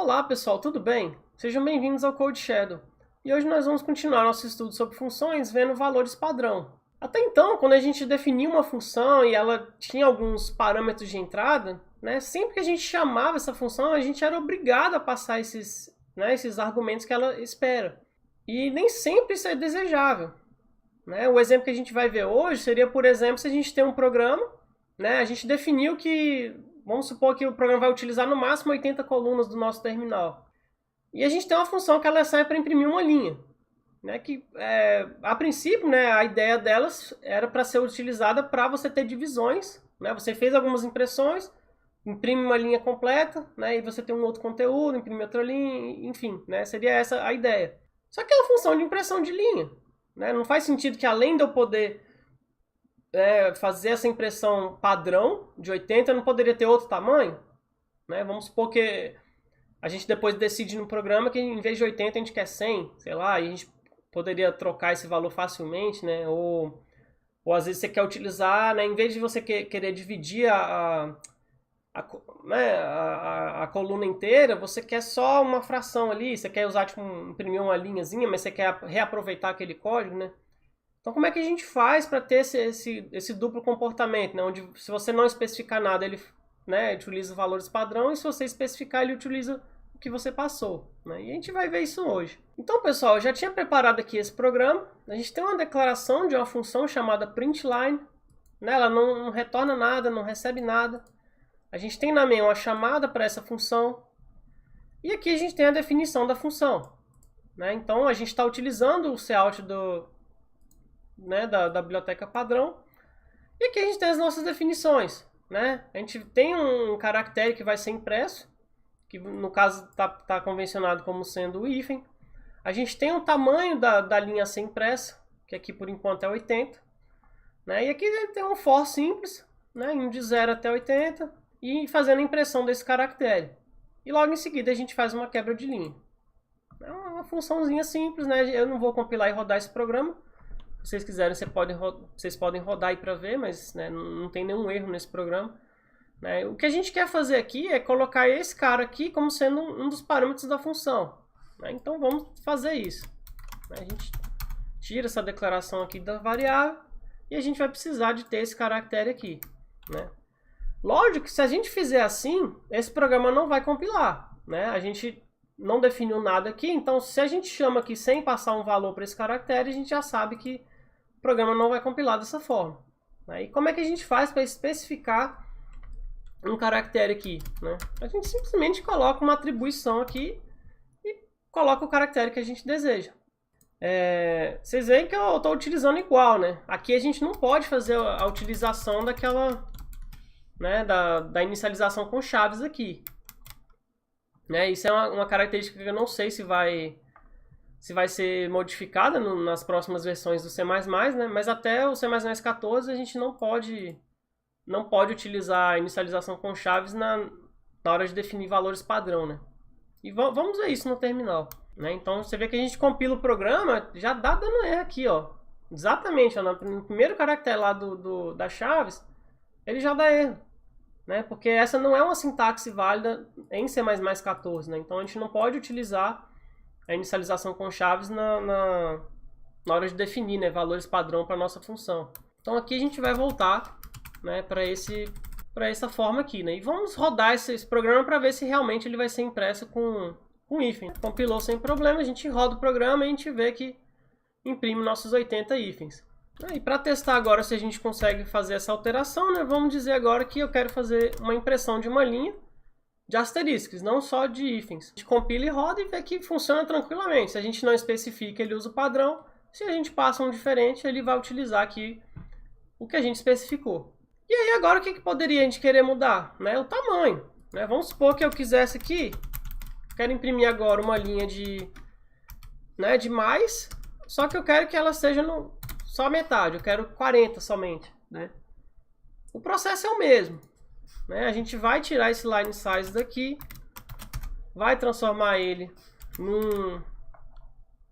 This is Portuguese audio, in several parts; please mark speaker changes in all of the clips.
Speaker 1: Olá pessoal, tudo bem? Sejam bem-vindos ao Code Shadow. E hoje nós vamos continuar nosso estudo sobre funções vendo valores padrão. Até então, quando a gente definia uma função e ela tinha alguns parâmetros de entrada, sempre que a gente chamava essa função, a gente era obrigado a passar esses argumentos que ela espera. E nem sempre isso é desejável. O exemplo que a gente vai ver hoje seria, por exemplo, se a gente tem um programa, a gente definiu que, vamos supor que o programa vai utilizar no máximo 80 colunas do nosso terminal. E a gente tem uma função que ela serve para imprimir uma linha. A princípio, a ideia delas era para ser utilizada para você ter divisões. Você fez algumas impressões, imprime uma linha completa, e você tem um outro conteúdo, imprime outra linha, enfim, seria essa a ideia. Só que é uma função de impressão de linha. Não faz sentido que, além de eu poder fazer essa impressão padrão de 80, eu não poderia ter outro tamanho? Vamos supor que a gente depois decide no programa que em vez de 80 a gente quer 100, sei lá, e a gente poderia trocar esse valor facilmente, ou às vezes você quer utilizar, em vez de você querer dividir a coluna inteira, você quer só uma fração ali, você quer usar, tipo, imprimir uma linhazinha, mas você quer reaproveitar aquele código, Então como é que a gente faz para ter esse duplo comportamento, onde se você não especificar nada, ele utiliza valores padrão, e se você especificar, ele utiliza o que você passou. E a gente vai ver isso hoje. Então, pessoal, eu já tinha preparado aqui esse programa. A gente tem uma declaração de uma função chamada println. Ela não retorna nada, não recebe nada. A gente tem na main uma chamada para essa função. E aqui a gente tem a definição da função. Então, a gente está utilizando o cout da biblioteca padrão. E aqui a gente tem as nossas definições. A gente tem um caractere que vai ser impresso, que no caso está convencionado como sendo o hífen. A gente tem o tamanho da linha a ser impressa, que aqui por enquanto é 80. E aqui tem um for simples, indo de 0 até 80, e fazendo a impressão desse caractere. E logo em seguida a gente faz uma quebra de linha. É uma funçãozinha simples, eu não vou compilar e rodar esse programa. Se vocês quiserem, vocês podem rodar aí para ver, mas não tem nenhum erro nesse programa. O que a gente quer fazer aqui é colocar esse cara aqui como sendo um dos parâmetros da função. Então vamos fazer isso. A gente tira essa declaração aqui da variável e a gente vai precisar de ter esse caractere aqui. Lógico que se a gente fizer assim, esse programa não vai compilar. A gente não definiu nada aqui, então se a gente chama aqui sem passar um valor para esse caractere, a gente já sabe que o programa não vai compilar dessa forma. E como é que a gente faz para especificar um caractere aqui? A gente simplesmente coloca uma atribuição aqui e coloca o caractere que a gente deseja. Vocês veem que eu estou utilizando igual. Aqui a gente não pode fazer a utilização daquela da inicialização com chaves aqui. Isso é uma característica que eu não sei se vai ser modificada nas próximas versões do C++, mas até o C++ 14 a gente não pode utilizar a inicialização com chaves na hora de definir valores padrão. E vamos ver isso no terminal. Então você vê que a gente compila o programa, já dá dando erro aqui, ó. Exatamente, ó, no primeiro caractere lá das chaves, ele já dá erro. Porque essa não é uma sintaxe válida em C++ 14. Então a gente não pode utilizar a inicialização com chaves na hora de definir valores padrão para a nossa função. Então aqui a gente vai voltar para essa forma aqui. E vamos rodar esse programa para ver se realmente ele vai ser impresso com hífen. Compilou sem problema, a gente roda o programa e a gente vê que imprime nossos 80 hífens. E para testar agora se a gente consegue fazer essa alteração, vamos dizer agora que eu quero fazer uma impressão de uma linha de asteriscos, não só de hífens. A gente compila e roda e vê que funciona tranquilamente. Se a gente não especifica, ele usa o padrão. Se a gente passa um diferente, ele vai utilizar aqui o que a gente especificou. E aí agora o que poderia a gente querer mudar? O tamanho. Vamos supor que eu quisesse aqui, quero imprimir agora uma linha de mais, só que eu quero que ela seja só a metade, eu quero 40 somente. O processo é o mesmo. A gente vai tirar esse line size daqui, vai transformar ele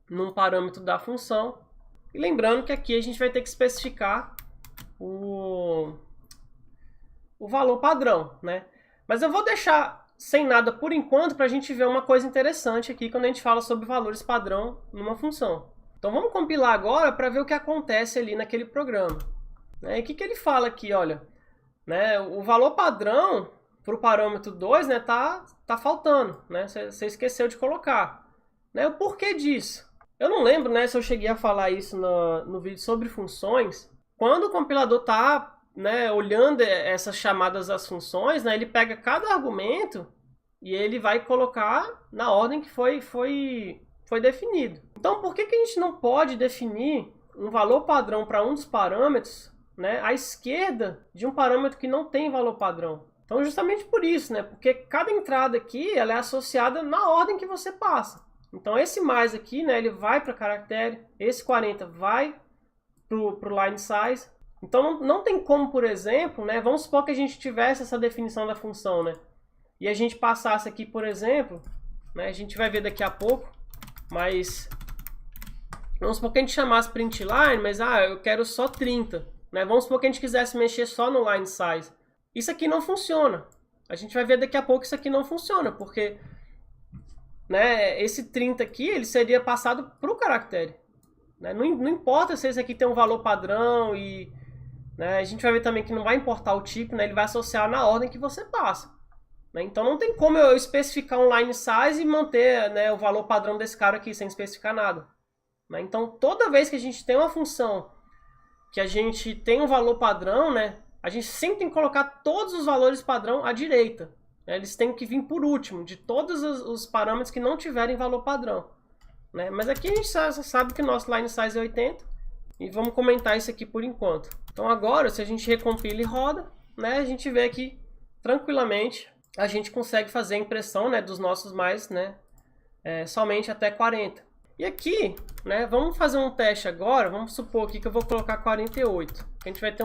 Speaker 1: num parâmetro da função. E lembrando que aqui a gente vai ter que especificar o valor padrão. Mas eu vou deixar sem nada por enquanto para a gente ver uma coisa interessante aqui quando a gente fala sobre valores padrão numa função. Então vamos compilar agora para ver o que acontece ali naquele programa. E o que ele fala aqui? Olha, né, o valor padrão para o parâmetro 2, né, tá faltando, né, você esqueceu de colocar. Né, o porquê disso? Eu não lembro, né, se eu cheguei a falar isso no vídeo sobre funções. Quando o compilador está, né, olhando essas chamadas das funções, né, ele pega cada argumento e ele vai colocar na ordem que foi definido. Então, por que a gente não pode definir um valor padrão para um dos parâmetros, né, à esquerda de um parâmetro que não tem valor padrão? Então, justamente por isso, né, porque cada entrada aqui ela é associada na ordem que você passa. Então, esse mais aqui, né, ele vai para caractere, esse 40 vai para o line size. Então, não tem como, por exemplo, né, vamos supor que a gente tivesse essa definição da função, né, e a gente passasse aqui, por exemplo, né, a gente vai ver daqui a pouco, mas vamos supor que a gente chamasse print line, mas eu quero só 30. Né, vamos supor que a gente quisesse mexer só no line size. Isso aqui não funciona. A gente vai ver daqui a pouco que isso aqui não funciona, porque, né, esse 30 aqui ele seria passado para o caractere. Né? Não importa se esse aqui tem um valor padrão e, né, a gente vai ver também que não vai importar o tipo, né, ele vai associar na ordem que você passa. Né? Então não tem como eu especificar um line size e manter, né, o valor padrão desse cara aqui sem especificar nada. Né? Então toda vez que a gente tem uma função que a gente tem um valor padrão, né, a gente sempre tem que colocar todos os valores padrão à direita. Né? Eles têm que vir por último, de todos os parâmetros que não tiverem valor padrão. Né? Mas aqui a gente sabe que o nosso line size é 80. E vamos comentar isso aqui por enquanto. Então agora, se a gente recompila e roda, né, a gente vê que tranquilamente a gente consegue fazer a impressão, né, dos nossos mais, né, somente até 40. E aqui, né, vamos fazer um teste agora. Vamos supor aqui que eu vou colocar 48. A gente vai ter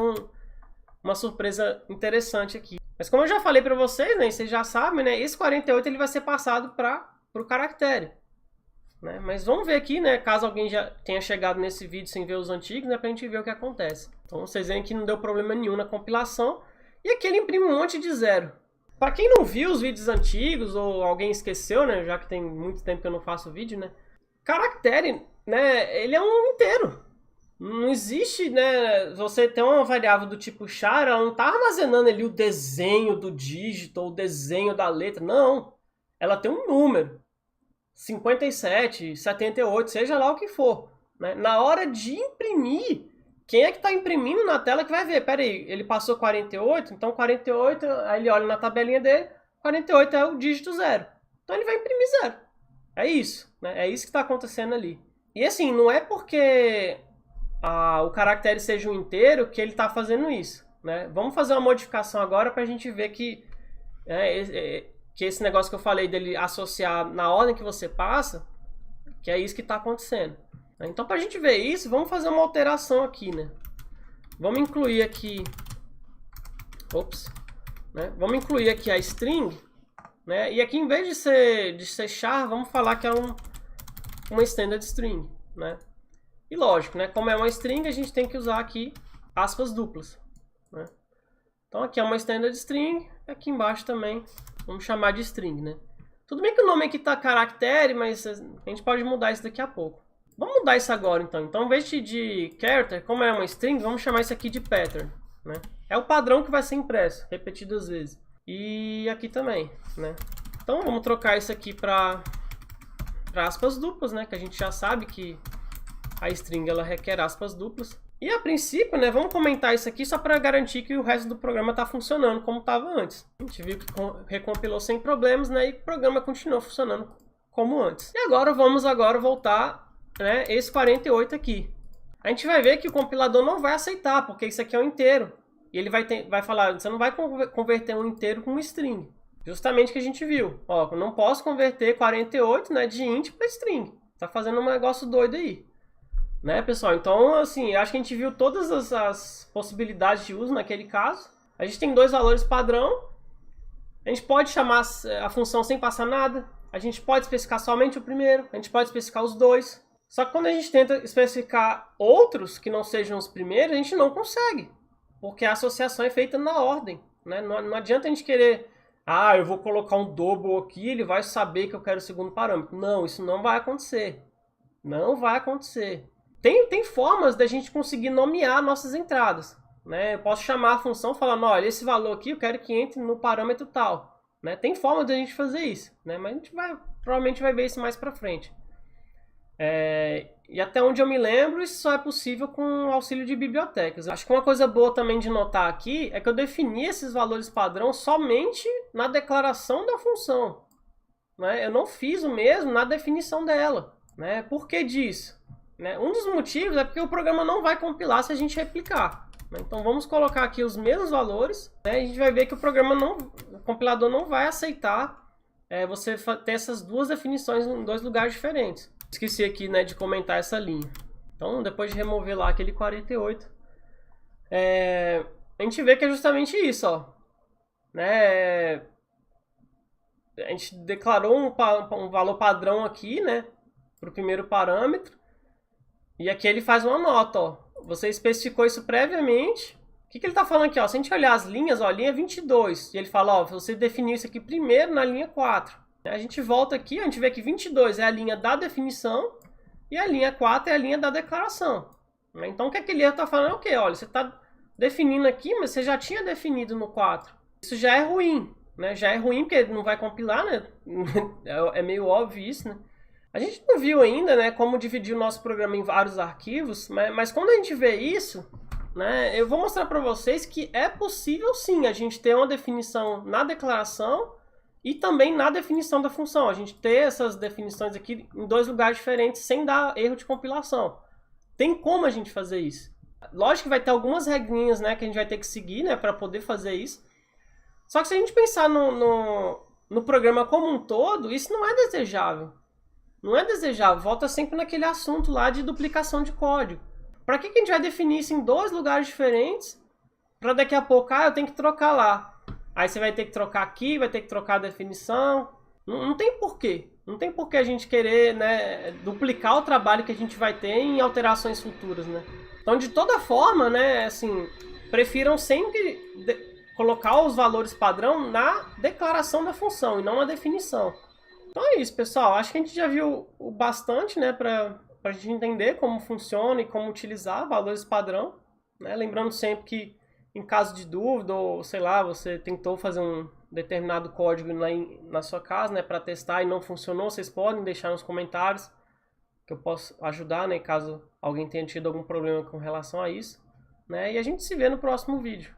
Speaker 1: uma surpresa interessante aqui. Mas como eu já falei para vocês, né, vocês já sabem, né, esse 48 ele vai ser passado para o caractere. Né? Mas vamos ver aqui, né, caso alguém já tenha chegado nesse vídeo sem ver os antigos, né, para a gente ver o que acontece. Então vocês veem que não deu problema nenhum na compilação. E aqui ele imprime um monte de zero. Para quem não viu os vídeos antigos ou alguém esqueceu, né, já que tem muito tempo que eu não faço vídeo, né, caractere, né, ele é um inteiro. Não existe, né, você tem uma variável do tipo char, ela não está armazenando ali o desenho do dígito ou o desenho da letra, não. Ela tem um número, 57, 78, seja lá o que for. Né? Na hora de imprimir, quem é que está imprimindo na tela que vai ver? Pera aí, ele passou 48, então 48, aí ele olha na tabelinha dele, 48 é o dígito 0. Então ele vai imprimir 0. É isso, né? É isso que está acontecendo ali. E assim, não é porque o caractere seja um inteiro que ele está fazendo isso. Né? Vamos fazer uma modificação agora para a gente ver que, que esse negócio que eu falei dele associar na ordem que você passa, que é isso que está acontecendo. Então, para a gente ver isso, vamos fazer uma alteração aqui. Né? Vamos incluir aqui... né? Vamos incluir aqui a string. Né? E aqui, em vez de ser char, vamos falar que é uma extended string. Né? E lógico, né? Como é uma string, a gente tem que usar aqui aspas duplas. Né? Então aqui é uma extended string, aqui embaixo também vamos chamar de string. Né? Tudo bem que o nome aqui está caractere, mas a gente pode mudar isso daqui a pouco. Vamos mudar isso agora então. Então, em vez de character, como é uma string, vamos chamar isso aqui de pattern. Né? É o padrão que vai ser impresso, repetidas vezes. E aqui também. Né? Então vamos trocar isso aqui para aspas duplas, né? Que a gente já sabe que a string ela requer aspas duplas. E a princípio, né, vamos comentar isso aqui só para garantir que o resto do programa está funcionando como estava antes. A gente viu que recompilou sem problemas, né, e o programa continuou funcionando como antes. E agora vamos voltar, né, esse 48 aqui. A gente vai ver que o compilador não vai aceitar, porque isso aqui é um inteiro. E ele vai falar, você não vai converter um inteiro com um string. Justamente o que a gente viu. Ó, eu não posso converter 48, né, de int para string. Tá fazendo um negócio doido aí. Né, pessoal? Então, assim, acho que a gente viu todas as possibilidades de uso naquele caso. A gente tem dois valores padrão. A gente pode chamar a função sem passar nada. A gente pode especificar somente o primeiro. A gente pode especificar os dois. Só que quando a gente tenta especificar outros que não sejam os primeiros, a gente não consegue. Porque a associação é feita na ordem. Né? Não adianta a gente querer Ah, eu vou colocar um double aqui, ele vai saber que eu quero o segundo parâmetro. Não, isso não vai acontecer. Não vai acontecer. Tem formas da gente conseguir nomear nossas entradas. Né? Eu posso chamar a função falando, olha, esse valor aqui eu quero que entre no parâmetro tal. Né? Tem forma da gente fazer isso, né? Mas a gente provavelmente vai ver isso mais pra frente. E até onde eu me lembro, isso só é possível com o auxílio de bibliotecas. Acho que uma coisa boa também de notar aqui é que eu defini esses valores padrão somente na declaração da função. Né? Eu não fiz o mesmo na definição dela. Né? Por que disso? Né? Um dos motivos é porque o programa não vai compilar se a gente replicar. Né? Então vamos colocar aqui os mesmos valores. Né? A gente vai ver que o compilador não vai aceitar você ter essas duas definições em dois lugares diferentes. Esqueci aqui, né, de comentar essa linha. Então, depois de remover lá aquele 48, a gente vê que é justamente isso, ó. Né? A gente declarou um valor padrão aqui, né, para o primeiro parâmetro. E aqui ele faz uma nota, ó. Você especificou isso previamente. O que ele está falando aqui, ó? Se a gente olhar as linhas, ó, a linha 22. E ele fala, ó, você definiu isso aqui primeiro na linha 4. A gente volta aqui, a gente vê que 22 é a linha da definição e a linha 4 é a linha da declaração. Então o que aquele erro está falando é o quê? Olha, você está definindo aqui, mas você já tinha definido no 4. Isso já é ruim, né? Já é ruim porque não vai compilar, né? É meio óbvio isso, né? A gente não viu ainda, né, como dividir o nosso programa em vários arquivos, mas quando a gente vê isso, né, eu vou mostrar para vocês que é possível sim a gente ter uma definição na declaração e também na definição da função. A gente ter essas definições aqui em dois lugares diferentes sem dar erro de compilação. Tem como a gente fazer isso. Lógico que vai ter algumas regrinhas, né, que a gente vai ter que seguir, né, para poder fazer isso. Só que se a gente pensar no programa como um todo, isso não é desejável. Não é desejável. Volta sempre naquele assunto lá de duplicação de código. Para que a gente vai definir isso em dois lugares diferentes? Para daqui a pouco, eu tenho que trocar lá. Aí você vai ter que trocar aqui, vai ter que trocar a definição. Não tem porquê. Não tem porquê a gente querer, né, duplicar o trabalho que a gente vai ter em alterações futuras, né? Então, de toda forma, né, assim, prefiram sempre colocar os valores padrão na declaração da função e não na definição. Então é isso, pessoal. Acho que a gente já viu o bastante, né, para a gente entender como funciona e como utilizar valores padrão. Né? Lembrando sempre que, em caso de dúvida, ou sei lá, você tentou fazer um determinado código na sua casa, né, para testar e não funcionou, vocês podem deixar nos comentários que eu posso ajudar, né, caso alguém tenha tido algum problema com relação a isso. Né? E a gente se vê no próximo vídeo.